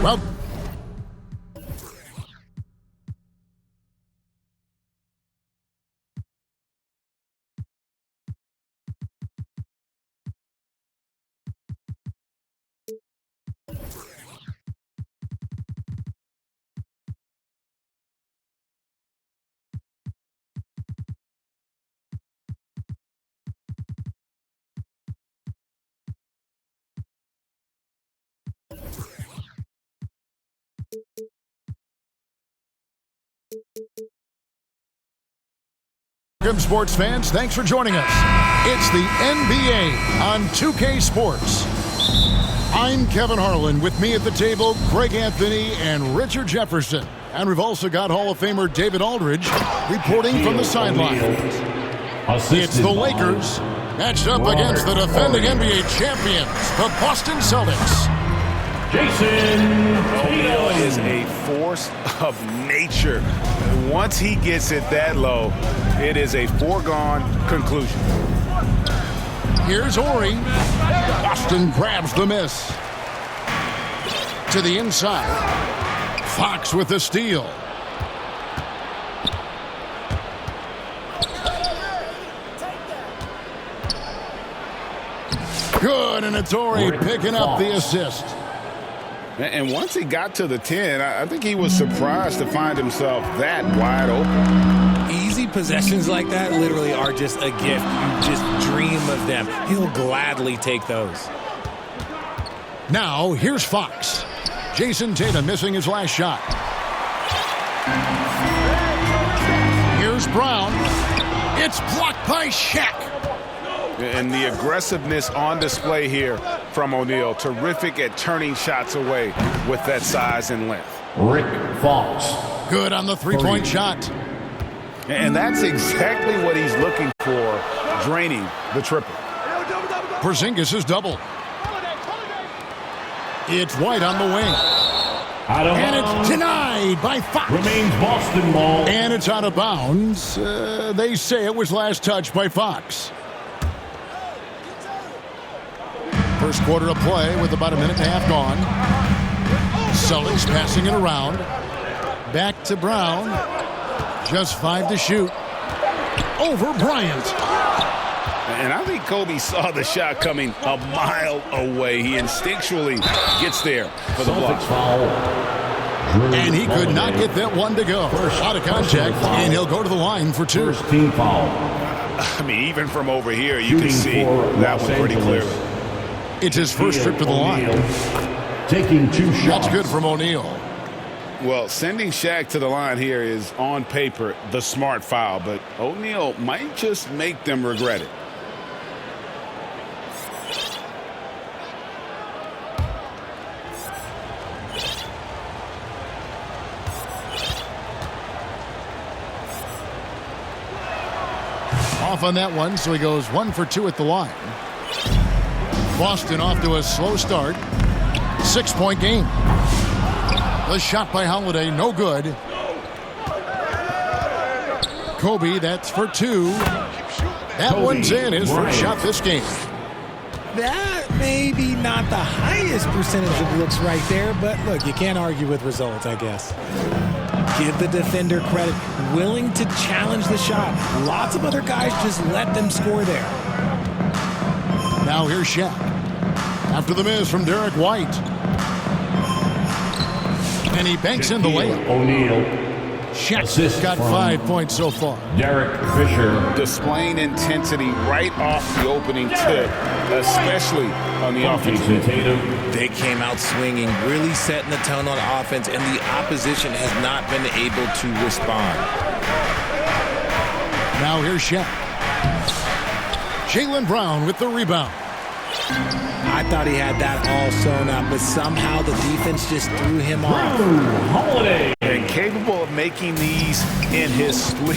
Well, welcome, sports fans. Thanks for joining us. It's the NBA on 2K Sports. I'm Kevin Harlan. With me at the table, Greg Anthony and Richard Jefferson. And we've also got Hall of Famer David Aldridge reporting from the sideline. It's the Lakers matched up against the defending NBA champions, the Boston Celtics. O'Neal is a force of nature. Once he gets it that low, it is a foregone conclusion. Here's Ori. Boston grabs the miss. To the inside. Fox with the steal. Good, and it's Ori picking up the assist. And once he got to the 10, I think he was surprised to find himself that wide open. Easy possessions like that literally are just a gift. You just dream of them. He'll gladly take those. Now, here's Fox. Jason Tatum missing his last shot. Here's Brown. It's blocked by Shaq. And the aggressiveness on display here from O'Neal. Terrific at turning shots away with that size and length. Rick Fox. Good on the three-point shot. And that's exactly what he's looking for, draining the triple. Porzingis is double. It's White on the wing. And it's denied by Fox. Remains Boston ball. And it's out of bounds. They say it was last touched by Fox. First quarter of play with about a minute and a half gone. Celtics passing it around. Back to Brown. Just 5 to shoot. Over Bryant. And I think Kobe saw the shot coming a mile away. He instinctually gets there for the block. And he could not get that one to go. Out of contact, and he'll go to the line for 2. First team foul. I mean, even from over here, you can see that one pretty clearly. It's his first trip to the line. Taking 2 shots. That's good from O'Neal. Well, sending Shaq to the line here is, on paper, the smart foul, but O'Neal might just make them regret it. Off on that one, so he goes 1 for 2 at the line. Boston off to a slow start. 6-point game. The shot by Holiday, no good. Kobe, that's for 2. That one's in, his first shot this game. That may be not the highest percentage of looks right there, but look, you can't argue with results, I guess. Give the defender credit. Willing to challenge the shot. Lots of other guys just let them score there. Now here's Shaq. After the miss from Derek White. And he banks in the layup. O'Neal. Shaq's got 5 points so far. Derek Fisher. Displaying intensity right off the opening tip, especially on the offensive end. They came out swinging, really setting the tone on offense, and the opposition has not been able to respond. Now here's Shaq. Jaylen Brown with the rebound. I thought he had that all sewn up, but somehow the defense just threw him off. Holiday. And capable of making these in his sleep.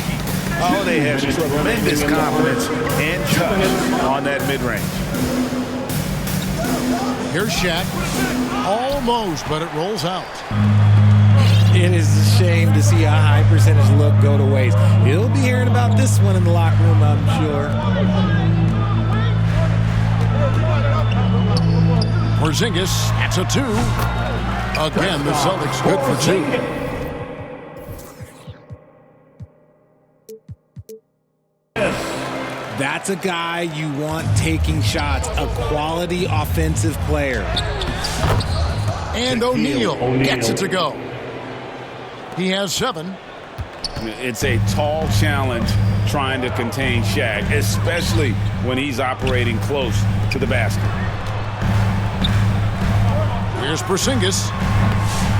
Holiday has tremendous confidence and touch on that mid-range. Here's Shaq. Almost, but it rolls out. It is a shame to see a high percentage look go to waste. He'll be hearing about this one in the locker room, I'm sure. Porzingis, that's a 2. Again, the Celtics good for 2. That's a guy you want taking shots, a quality offensive player. And O'Neal gets it to go. He has 7. It's a tall challenge trying to contain Shaq, especially when he's operating close to the basket. Here's Porzingis,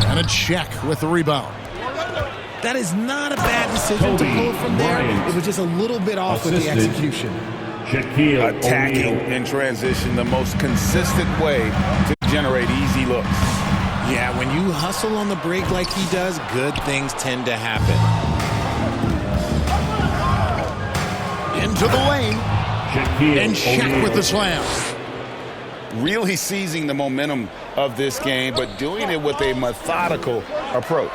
and it's Shaq with the rebound. That is not a bad decision to pull from there. It was just a little bit off with the execution. Attacking in transition, the most consistent way to generate easy looks. Yeah, when you hustle on the break like he does, good things tend to happen. Into the lane, and Shaq with the slam. Really seizing the momentum of this game, but doing it with a methodical approach.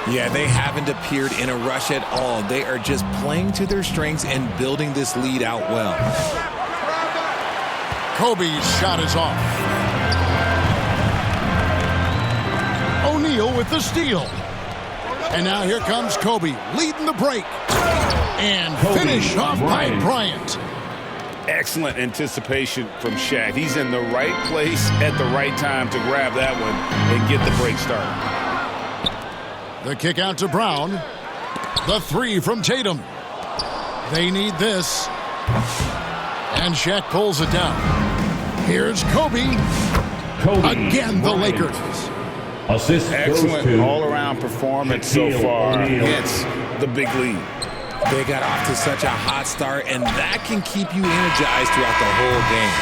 Yeah, they haven't appeared in a rush at all. They are just playing to their strengths and building this lead out well. Kobe's shot is off. O'Neal with the steal. And now here comes Kobe leading the break. And finish off by Bryant. Excellent anticipation from Shaq. He's in the right place at the right time to grab that one and get the break started. The kick out to Brown. The 3 from Tatum. They need this. And Shaq pulls it down. Here's Kobe. Again, the Lakers. Assist excellent all-around performance so far against the big lead. They got off to such a hot start, and that can keep you energized throughout the whole game.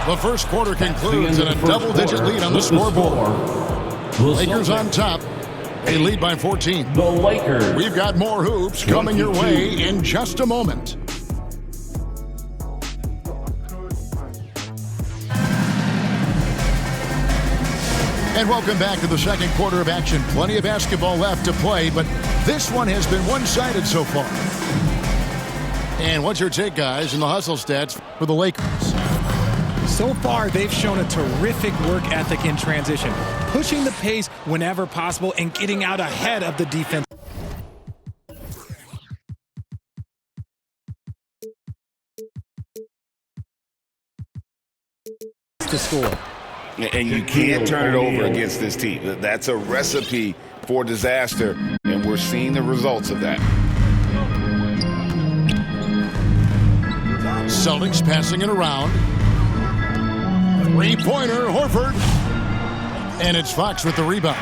The first quarter concludes in a double-digit lead on the scoreboard. Lakers on top. They lead by 14. The Lakers. We've got more hoops coming your way in just a moment. And welcome back to the second quarter of action. Plenty of basketball left to play, but this one has been one-sided so far. And what's your take, guys, in the hustle stats for the Lakers? So far, they've shown a terrific work ethic in transition, pushing the pace whenever possible and getting out ahead of the defense. To score. And you can't turn it over against this team. That's a recipe for disaster, and we're seeing the results of that. Celtics passing it around. Three-pointer, Horford. And it's Fox with the rebound.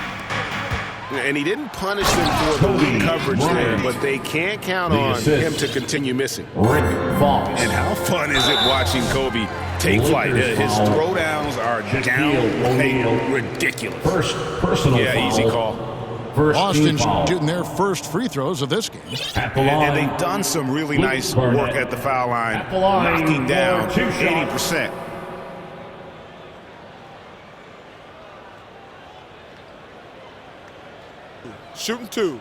And he didn't punish them for the weak coverage there, but they can't count on him to continue missing. Rick Fox. And how fun is it watching Kobe take flight? His throwdowns are downright ridiculous. First personal foul. Easy call. Boston shooting their first free throws of this game. And they've done some really nice work at the foul line, knocking down 80%. Shooting 2.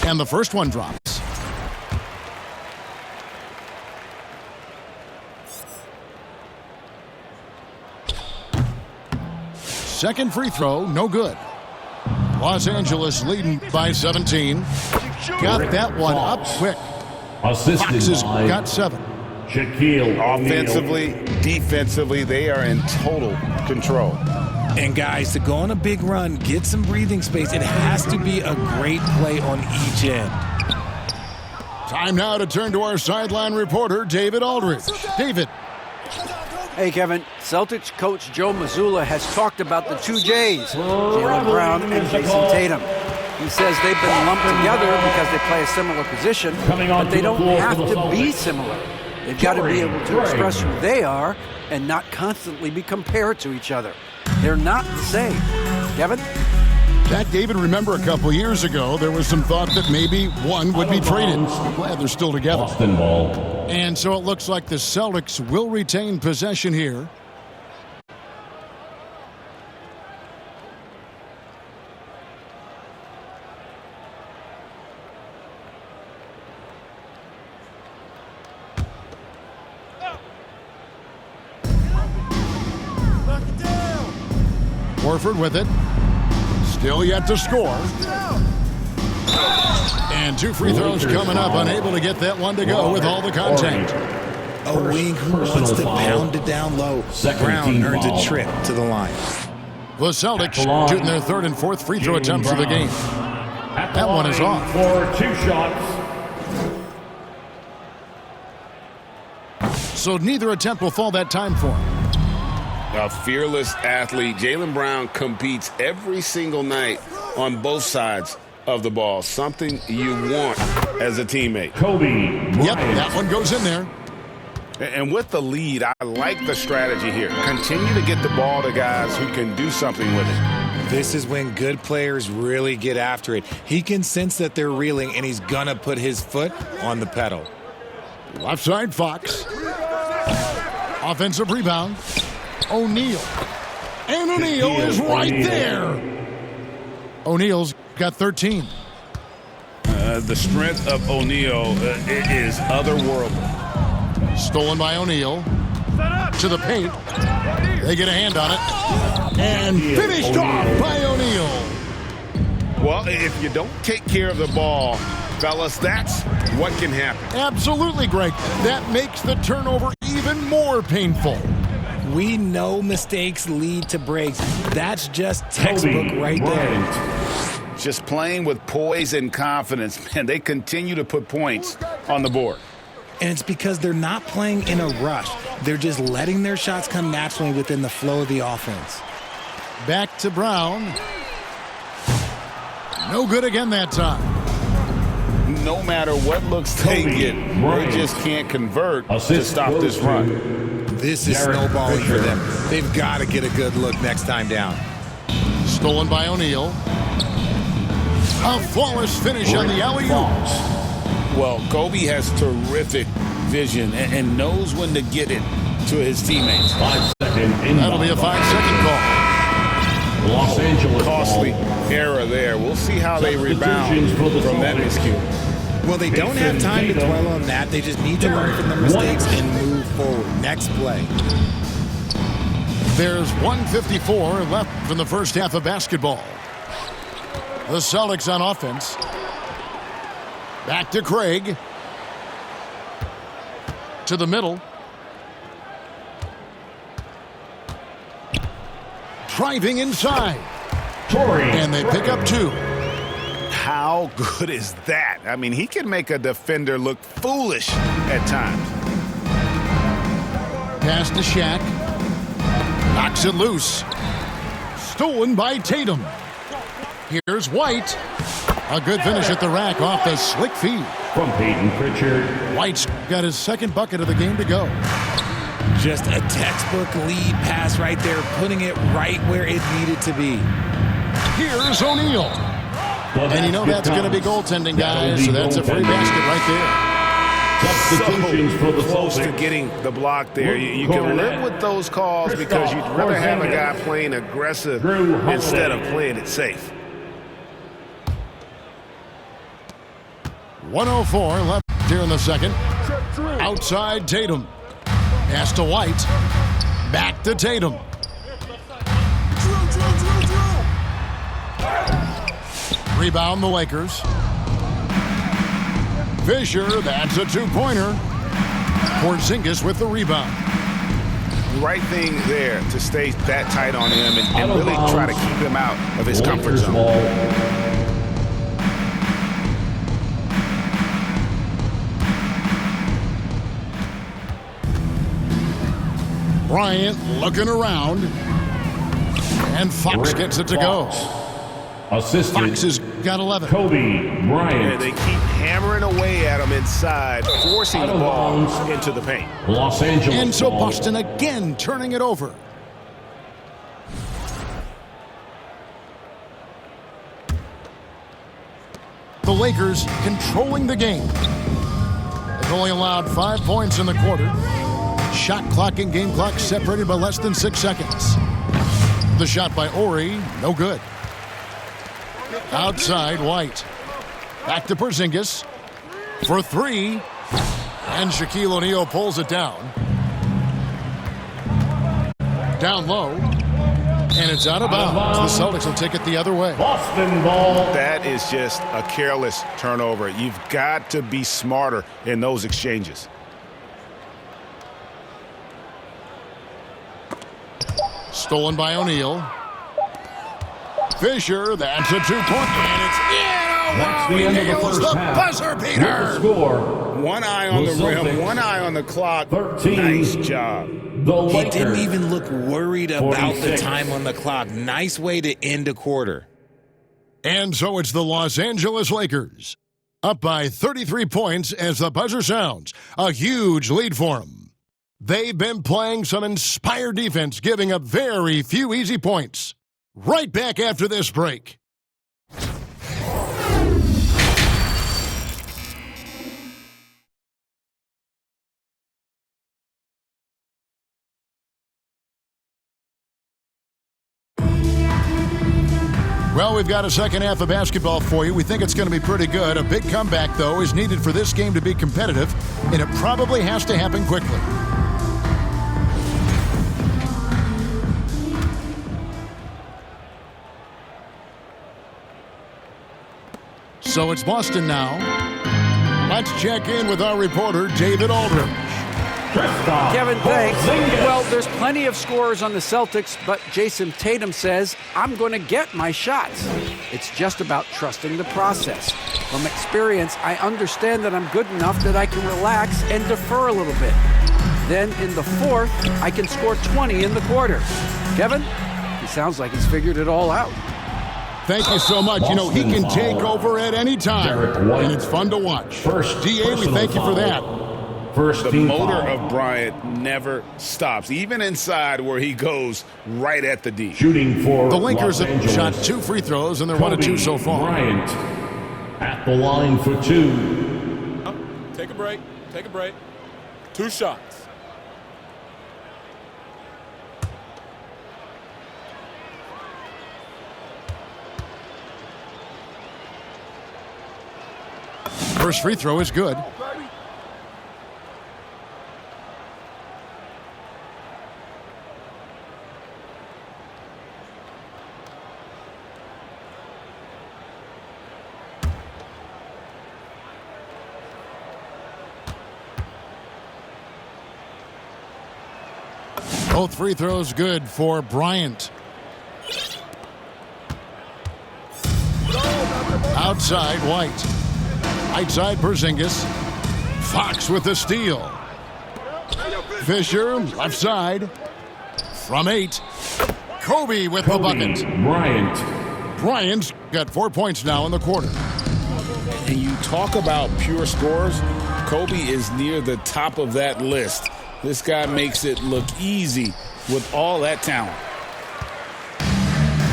And the first one drops. Second free throw, no good. Los Angeles leading by 17. Got that one up quick. Fox has got 7. Offensively, defensively, they are in total control. And guys, to go on a big run, get some breathing space, it has to be a great play on each end. Time now to turn to our sideline reporter, David Aldridge. David. Hey, Kevin. Celtics coach Joe Mazzulla has talked about the 2 Js, Jaylen Brown and Jason Tatum. He says they've been lumped together because they play a similar position, but they don't have to be similar. They've got to be able to express who they are and not constantly be compared to each other. They're not the same. Kevin? Jack, David, remember a couple years ago, there was some thought that maybe one would be traded. I'm glad they're still together. Boston ball. And so it looks like the Celtics will retain possession here. Horford with it. Still yet to score. And 2 free throws coming up. Unable to get that one to go with all the contact. A wing who wants to pound it down low. Brown earns a trip to the line. The Celtics shooting their 3rd and 4th free throw attempts of the game. That one is off. For 2 shots. So neither attempt will fall that time for him. A fearless athlete. Jaylen Brown competes every single night on both sides of the ball. Something you want as a teammate. Kobe Bryant. Yep, that one goes in there. And with the lead, I like the strategy here. Continue to get the ball to guys who can do something with it. This is when good players really get after it. He can sense that they're reeling, and he's going to put his foot on the pedal. Left side, Fox. Offensive rebound. O'Neal. And O'Neal is right there. O'Neal's got 13. The strength of O'Neal is otherworldly. Stolen by O'Neal. To the paint. They get a hand on it. And finished off by O'Neal. Well, if you don't take care of the ball, fellas, that's what can happen. Absolutely, Greg. That makes the turnover even more painful. We know mistakes lead to breaks. That's just textbook right there. Just playing with poise and confidence, man. They continue to put points on the board. And it's because they're not playing in a rush. They're just letting their shots come naturally within the flow of the offense. Back to Brown. No good again that time. No matter what looks they get, they just can't convert to stop this run. This is snowballing for them. They've got to get a good look next time down. Stolen by O'Neal. A flawless finish on the alley-oop. Well, Kobe has terrific vision and knows when to get it to his teammates. 5 second inbound. That'll be a 5-second call. Los Angeles Costly ball. error there. We'll see how they rebound from that miscue. Well, they don't have time to dwell on that. They just need to learn from their mistakes and move forward. Next play. There's 1:54 left in the first half of basketball. The Celtics on offense. Back to Craig. To the middle. Driving inside. And they pick up 2. How good is that? I mean, he can make a defender look foolish at times. Pass to Shaq. Knocks it loose. Stolen by Tatum. Here's White. A good finish at the rack off the slick feed. From Peyton Pritchard. White's got his second bucket of the game to go. Just a textbook lead pass right there, putting it right where it needed to be. Here's O'Neal. And you know that's going to be goaltending, guys, so that's a free basket right there. Substitutions for the Close to Celtics. getting the block there. You can live with those calls because you'd rather have a guy playing aggressive instead of playing it safe. 1:04 left here in the second. Outside Tatum. Pass to White. Back to Tatum. Rebound the Lakers. Fisher, that's a 2-pointer. Porzingis with the rebound. Right thing there to stay that tight on him and really try to keep him out of his comfort Lakers zone. ball. Bryant looking around. And Fox gets it to go. Assisted. Fox has got 11. Kobe Yeah, Bryant. they keep hammering away at him inside, forcing the ball into the paint. Los Angeles And so ball. Boston again turning it over. The Lakers controlling the game. They've only allowed 5 points in the quarter. Shot clock and game clock separated by less than 6 seconds. The shot by Ori, no good. Outside White. Back to Porzingis for 3. And Shaquille O'Neal pulls it down. Down low. And it's out of bounds. The Celtics will take it the other way. Boston ball. That is just a careless turnover. You've got to be smarter in those exchanges. Stolen by O'Neal. Fisher, that's a 2-point. And it's in. That's the end of the Nails first the half. buzzer With beater. the score, One eye on the rim, Celtics, one eye on the clock. 13. Nice job. The He Lakers. didn't even look worried about the 46. time on the clock. Nice way to end a quarter. And so it's the Los Angeles Lakers, up by 33 points as the buzzer sounds. A huge lead for them. They've been playing some inspired defense, giving up very few easy points. Right back after this break. Well, we've got a second half of basketball for you. We think it's going to be pretty good. A big comeback, though, is needed for this game to be competitive, and it probably has to happen quickly. So it's Boston now. Let's check in with our reporter, David Aldridge. Kevin, thanks. Well, there's plenty of scorers on the Celtics, but Jason Tatum says, I'm going to get my shots. It's just about trusting the process. From experience, I understand that I'm good enough that I can relax and defer a little bit. Then in the fourth, I can score 20 in the quarter. Kevin, he sounds like he's figured it all out. Thank you so much. You know, he can take over at any time, and it's fun to watch. First DA, we thank you for that. First The team motor foul. of Bryant never stops, even inside where he goes right at the D. Shooting for The Lakers Los have Angeles. shot 2 free throws, and they're 1 of 2 so far. Bryant at the line for 2. Take a break. Take a break. 2 shots. First free throw is good. Both free throws good for Bryant. Outside, White. Right side, Porzingis. Fox with the steal. Fisher, left side. From 8. Kobe with the bucket. Bryant. Bryant's got 4 points now in the quarter. And you talk about pure scores, Kobe is near the top of that list. This guy makes it look easy with all that talent.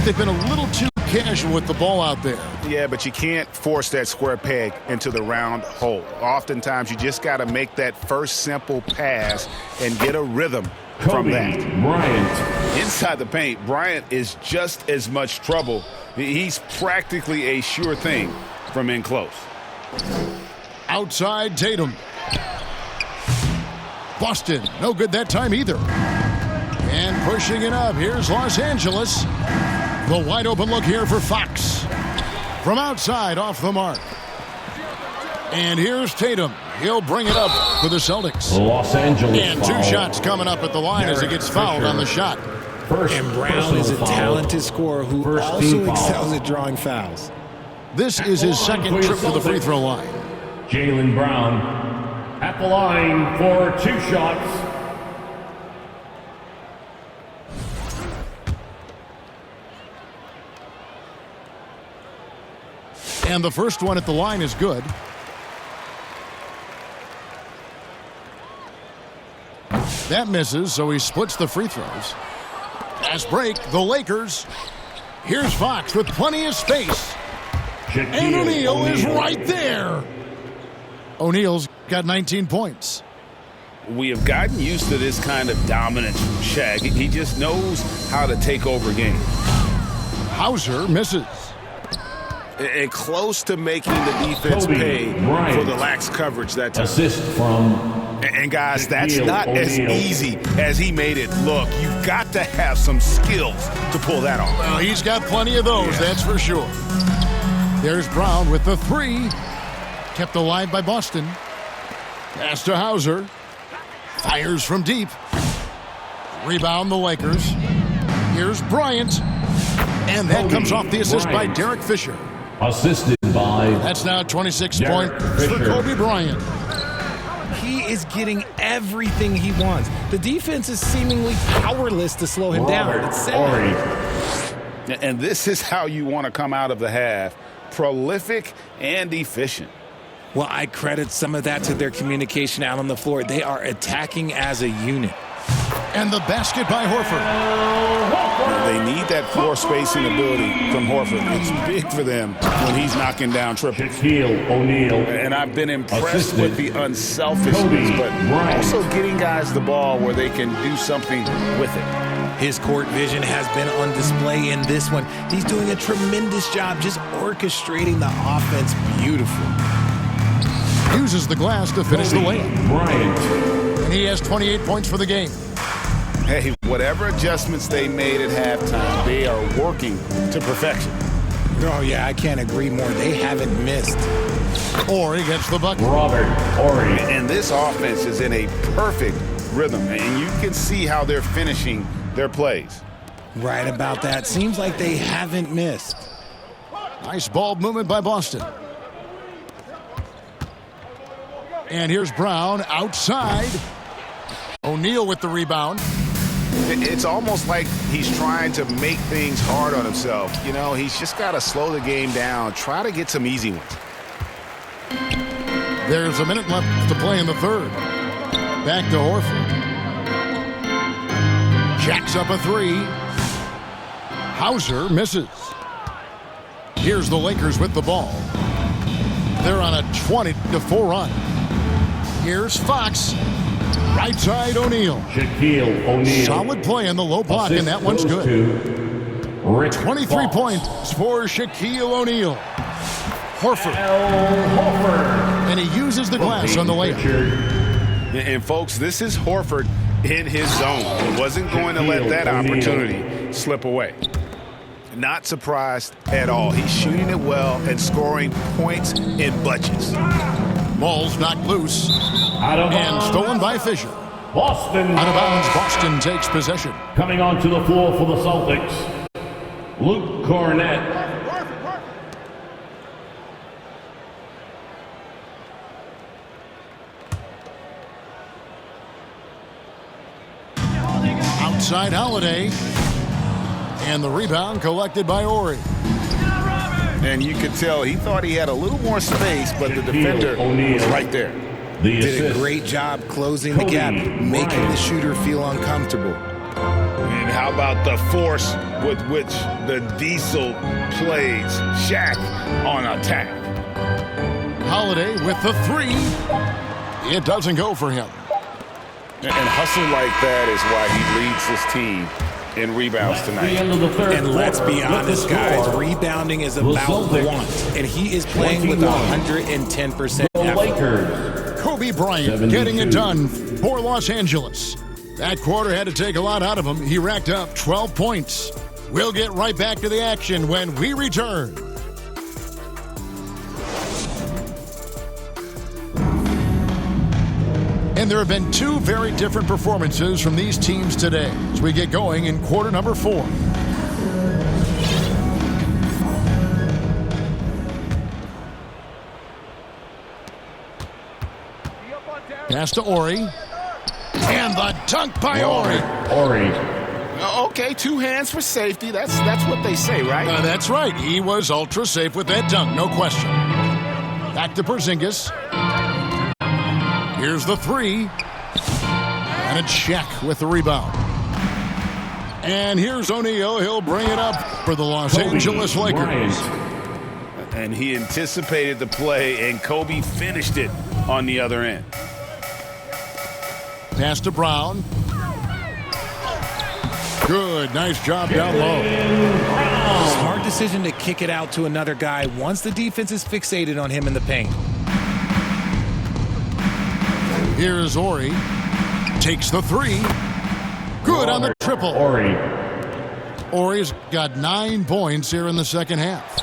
They've been a little too casual with the ball out there. Yeah, but you can't force that square peg into the round hole. Oftentimes, you just got to make that first simple pass and get a rhythm from Kobe that. Bryant. Inside the paint, Bryant is just as much trouble. He's practically a sure thing from in close. Outside, Tatum. Boston, no good that time either. And pushing it up, here's Los Angeles. The wide open look here for Fox. From outside, off the mark. And here's Tatum. He'll bring it up for the Celtics. Los Angeles. And 2 foul. shots coming up at the line as he gets fouled on the shot. First And Brown is a personal foul. talented scorer who First also team foul. excels at drawing fouls. This is his second trip to the free throw line. Jaylen Brown at the line for 2 shots. And the first one at the line is good. That misses, so he splits the free throws. Fast break, the Lakers. Here's Fox with plenty of space. And O'Neal is right there. O'Neal's got 19 points. We have gotten used to this kind of dominance from Shaq. He just knows how to take over games. Hauser misses. And close to making the defense Kobe pay Bryant. for the lax coverage that time. Assist from And guys, that's not as easy as he made it look. You've got to have some skills to pull that off. Well, he's got plenty of those, that's for sure. There's Brown with the 3. Kept alive by Boston. Pass to Hauser. Fires from deep. Rebound the Lakers. Here's Bryant. And that comes off the assist by Derek Fisher. Assisted by... That's now 26 points for Kobe Bryant. He is getting everything he wants. The defense is seemingly powerless to slow him down. It's sad. And this is how you want to come out of the half. Prolific and efficient. Well, I credit some of that to their communication out on the floor. They are attacking as a unit. And the basket by Horford. They need that floor spacing ability from Horford. It's big for them when he's knocking down triples. Shaquille O'Neal. And I've been impressed with the unselfishness, but also getting guys the ball where they can do something with it. His court vision has been on display in this one. He's doing a tremendous job just orchestrating the offense beautifully. Uses the glass to finish the layup. Bryant. And he has 28 points for the game. Hey, whatever adjustments they made at halftime, they are working to perfection. Oh, yeah, I can't agree more. They haven't missed. Horry gets the bucket. Robert Horry. And this offense is in a perfect rhythm, and you can see how they're finishing their plays. Right about that. Seems like they haven't missed. Nice ball movement by Boston. And here's Brown outside. O'Neal with the rebound. It's almost like he's trying to make things hard on himself. You know, he's just got to slow the game down, try to get some easy ones. There's a minute left to play in the third. Back to Horford. Jacks up a 3. Hauser misses. Here's the Lakers with the ball. They're on a 20-4 run. Here's Fox. Right side, O'Neal. Shaquille O'Neal. Solid play in the low block, and that one's good. 23 points for Shaquille O'Neal. Horford. And he uses the glass on the layup. And, folks, this is Horford in his zone. He wasn't going to let that opportunity slip away. Not surprised at all. He's shooting it well and scoring points in bunches. Ball's knocked loose and stolen by Fisher. Boston. Out of bounds, Boston takes possession. Coming onto the floor for the Celtics, Luke Cornett. Outside Holiday. And the rebound collected by Horry. And you could tell he thought he had a little more space, but the defender was right there. Did a great job closing the gap, making the shooter feel uncomfortable. And how about the force with which the Diesel plays Shaq on attack? Holiday with the 3. It doesn't go for him. And hustle like that is why he leads his team in rebounds tonight. And let's be honest, guys, rebounding is about want, and he is playing with 110% effort. Kobe Bryant getting it done for Los Angeles. That quarter had to take a lot out of him. He racked up 12 points. We'll get right back to the action when we return. And there have been 2 very different performances from these teams today as we get going in quarter number 4. Pass to Horry. And the dunk by Horry. Okay, 2 hands for safety. That's what they say, right? That's right. He was ultra safe with that dunk, no question. Back to Porzingis. Here's the 3. And it's Shaq with the rebound. And here's O'Neal. He'll bring it up for the Los Angeles Lakers. And he anticipated the play, and Kobe finished it on the other end. Pass to Brown. Good. Nice job down low. Smart decision to kick it out to another guy once the defense is fixated on him in the paint. Here's Ori. Takes the three. Good on the triple. Ori's got 9 points here in the second half.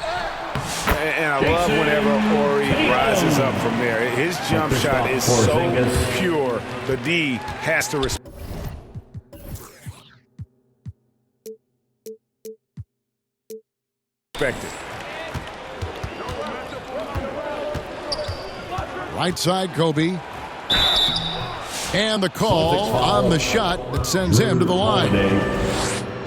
And I love whenever Ori rises up from there. His jump shot is so pure. The D has to respect it. Right side, Kobe. And the call on the shot that sends him to the line.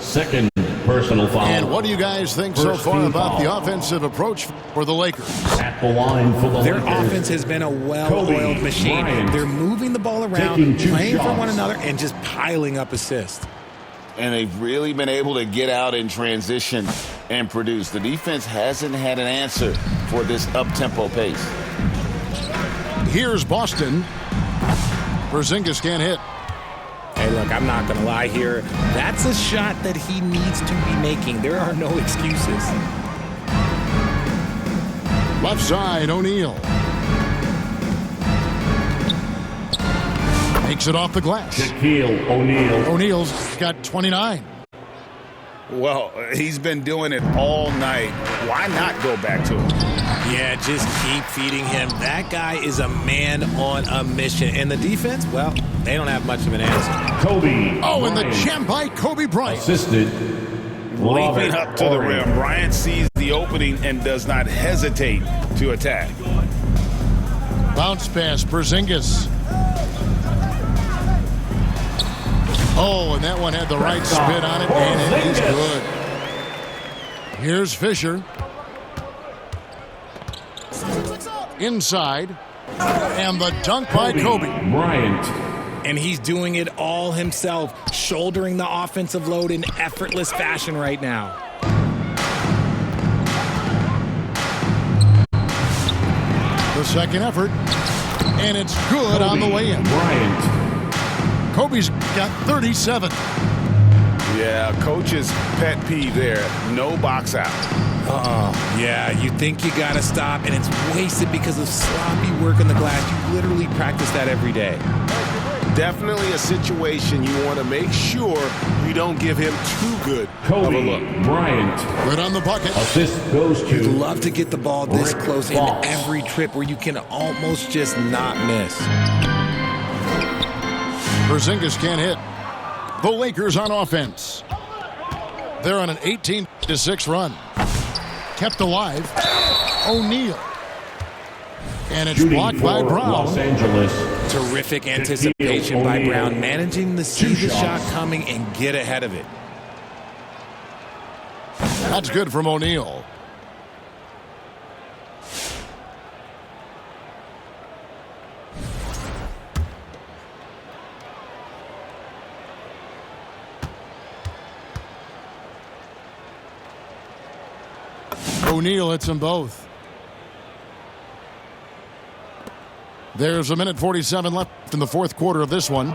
Second personal foul. And what do you guys think so far about the offensive approach for the Lakers? At the line for the Their Lakers. offense has been a well-oiled machine. Bryant. They're moving the ball around, Taking 2 playing for shots. one another, and just piling up assists. And they've really been able to get out in transition and produce. The defense hasn't had an answer for this up-tempo pace. Here's Boston. Porzingis can't hit. Hey, look, I'm not going to lie here. That's a shot that he needs to be making. There are no excuses. Left side, O'Neal. Takes it off the glass. Shaquille O'Neal. O'Neal's got 29. Well, he's been doing it all night. Why not go back to it? Yeah, just keep feeding him. That guy is a man on a mission. And the defense, well, they don't have much of an answer. Kobe. Oh, and the Bryant. jam by Kobe Bryant. Assisted. Leaping up to the Ori. rim, Bryant sees the opening and does not hesitate to attack. Bounce pass, Porzingis. Oh, and that one had the right spin on it, and it is good. Here's Fisher. Inside. And the dunk by Kobe. Bryant. And he's doing it all himself, shouldering the offensive load in effortless fashion right now. The second effort. And it's good on the way in. Bryant. Kobe's got 37. Yeah, coach's pet peeve there. No box out. Yeah, you think you got to stop, and it's wasted because of sloppy work in the glass. You literally practice that every day. Definitely a situation you want to make sure you don't give him too good of a Kobe look. Bryant. Good on the bucket. Assist goes You'd to love to get the ball this Rick close in Fox. every trip where you can almost just not miss. Porzingis can't hit. The Lakers on offense. They're on an 18-6 run. Kept alive. O'Neal. And it's shooting blocked by for Brown. Los Angeles. Terrific anticipation by O'Neal. Brown, managing to see 2 the shot shots. coming and get ahead of it. That's good from O'Neal. O'Neal hits them both. There's a minute 47 left in the fourth quarter of this one.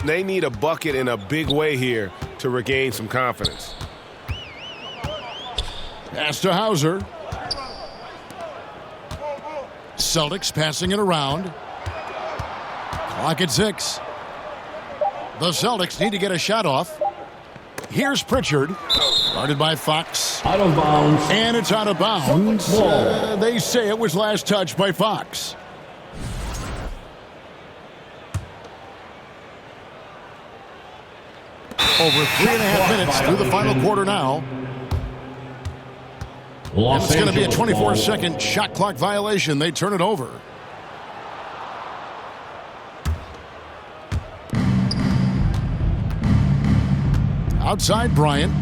They need a bucket in a big way here to regain some confidence. Pass to Hauser. Celtics passing it around. Clock at 6. The Celtics need to get a shot off. Here's Pritchard. Guarded by Fox. Out of bounds. And it's out of bounds. Ball. They say it was last touched by Fox. Over 3.5 minutes through the final quarter now. Los It's going to be a Angeles 24-second shot clock violation. They turn it over. Outside Bryant.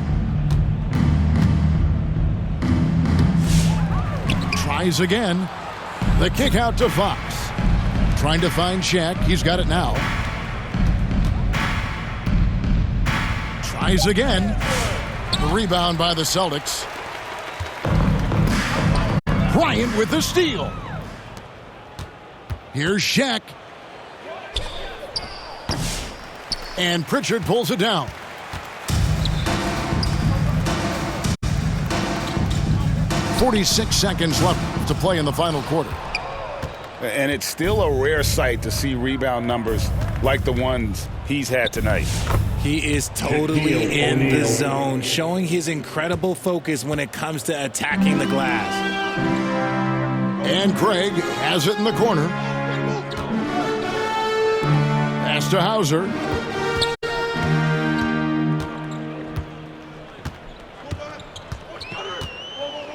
Tries again. The kick out to Fox. Trying to find Shaq. He's got it now. Tries again. The rebound by the Celtics. Bryant with the steal. Here's Shaq. And Pritchard pulls it down. .46 seconds left to play in the final quarter. And it's still a rare sight to see rebound numbers like the ones he's had tonight. He is totally in the zone, showing his incredible focus when it comes to attacking the glass. And Craig has it in the corner. Pass to Hauser.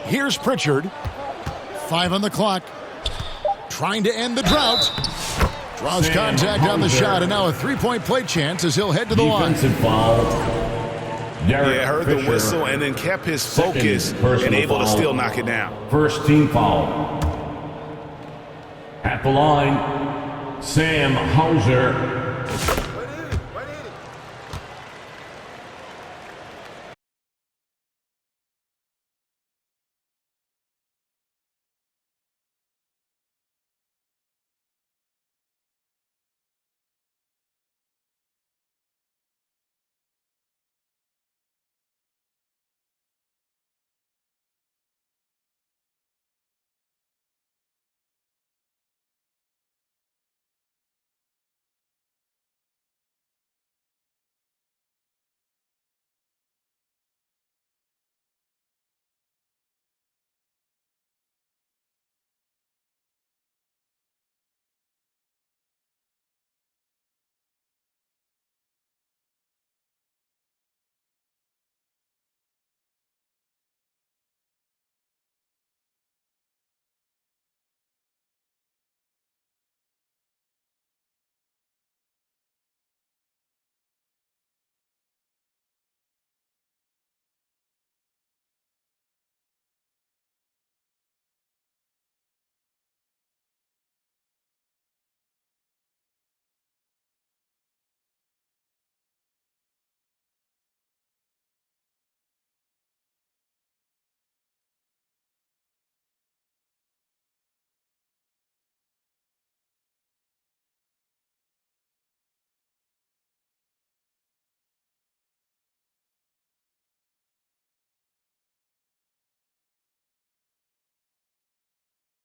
Here's Pritchard. 5 on the clock. Trying to end the drought. Draws contact on the shot, and now a three-point play chance as he'll head to the line. Defensive foul. Yeah, heard the whistle and then kept his focus and able to still knock it down. First team foul. At the line, Sam Hauser.